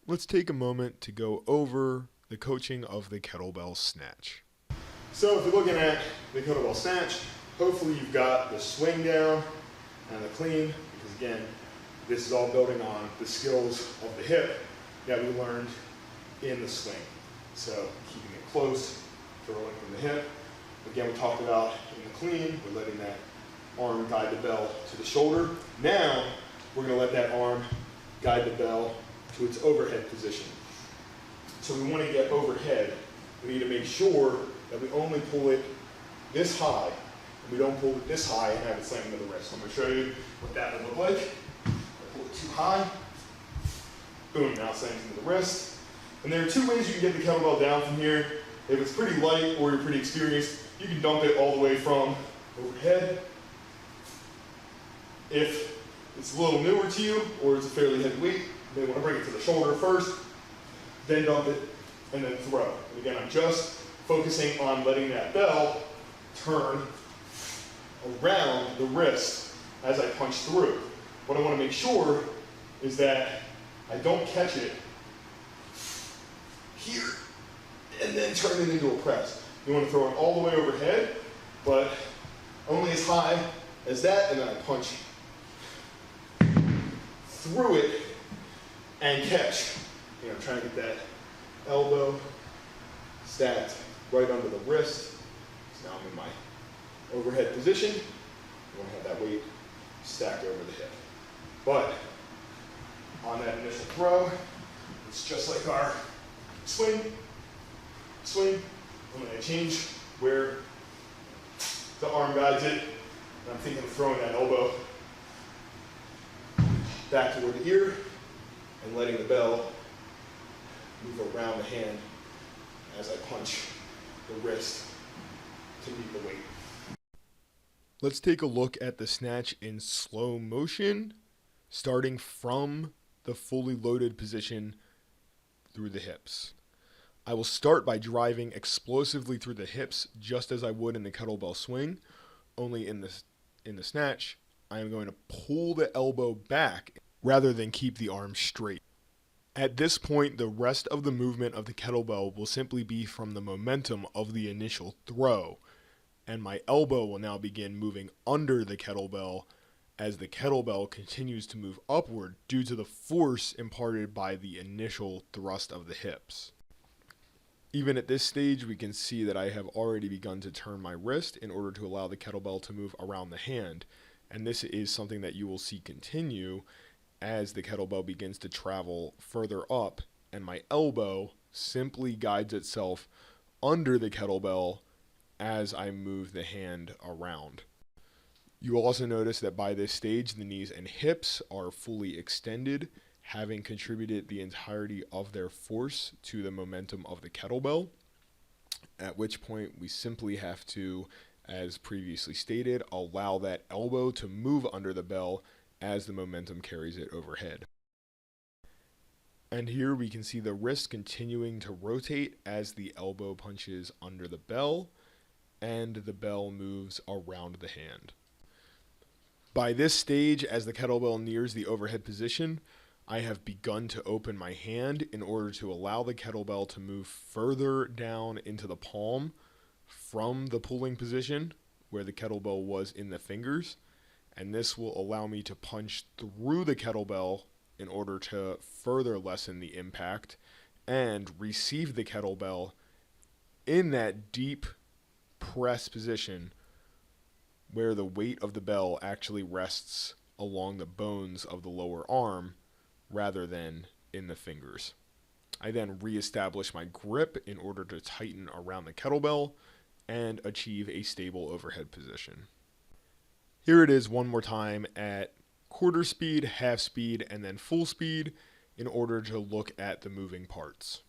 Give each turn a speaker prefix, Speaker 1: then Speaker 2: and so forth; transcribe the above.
Speaker 1: Let's take a moment to go over the coaching of the kettlebell snatch. So if you're looking at the kettlebell snatch, hopefully you've got the swing down and the clean, because again, this is all building on the skills of the hip that we learned in the swing. So keeping it close, throwing from the hip. Again, we talked about in the clean, we're letting that arm guide the bell to the shoulder. Now, we're going to let that arm guide the bell to its overhead position. So we want to get overhead. We need to make sure that we only pull it this high, and we don't pull it this high and have it slam into the wrist. I'm going to show you what that would look like. I pull it too high, boom, now it slams into the wrist. And there are two ways you can get the kettlebell down from here. If it's pretty light or you're pretty experienced, you can dump it all the way from overhead. If it's a little newer to you or it's a fairly heavy weight, you may want to bring it to the shoulder first, then dump it, and then throw. And again, I'm just focusing on letting that bell turn around the wrist as I punch through. What I want to make sure is that I don't catch it here and then turn it into a press. You want to throw it all the way overhead, but only as high as that, and then I punch through it and catch. You know, I'm trying to get that elbow stacked right under the wrist. So now I'm in my overhead position. You want to have that weight stacked over the hip. But on that initial throw, it's just like our swing. I'm going to change where the arm guides it. And I'm thinking of throwing that elbow back toward the ear and letting the bell move around the hand as I punch the wrist to meet the weight. Let's take a look at the snatch in slow motion, starting from the fully loaded position through the hips. I will start by driving explosively through the hips just as I would in the kettlebell swing, only in the snatch, I am going to pull the elbow back rather than keep the arm straight. At this point, the rest of the movement of the kettlebell will simply be from the momentum of the initial throw, and my elbow will now begin moving under the kettlebell as the kettlebell continues to move upward due to the force imparted by the initial thrust of the hips. Even at this stage, we can see that I have already begun to turn my wrist in order to allow the kettlebell to move around the hand, and this is something that you will see continue as the kettlebell begins to travel further up, and my elbow simply guides itself under the kettlebell as I move the hand around. You will also notice that by this stage, the knees and hips are fully extended, having contributed the entirety of their force to the momentum of the kettlebell, at which point we simply have to, as previously stated, allow that elbow to move under the bell as the momentum carries it overhead. And here we can see the wrist continuing to rotate as the elbow punches under the bell and the bell moves around the hand. By this stage, as the kettlebell nears the overhead position, I have begun to open my hand in order to allow the kettlebell to move further down into the palm from the pulling position where the kettlebell was in the fingers, and this will allow me to punch through the kettlebell in order to further lessen the impact and receive the kettlebell in that deep press position where the weight of the bell actually rests along the bones of the lower arm rather than in the fingers. I then reestablish my grip in order to tighten around the kettlebell and achieve a stable overhead position. Here it is one more time at quarter speed, half speed, and then full speed in order to look at the moving parts.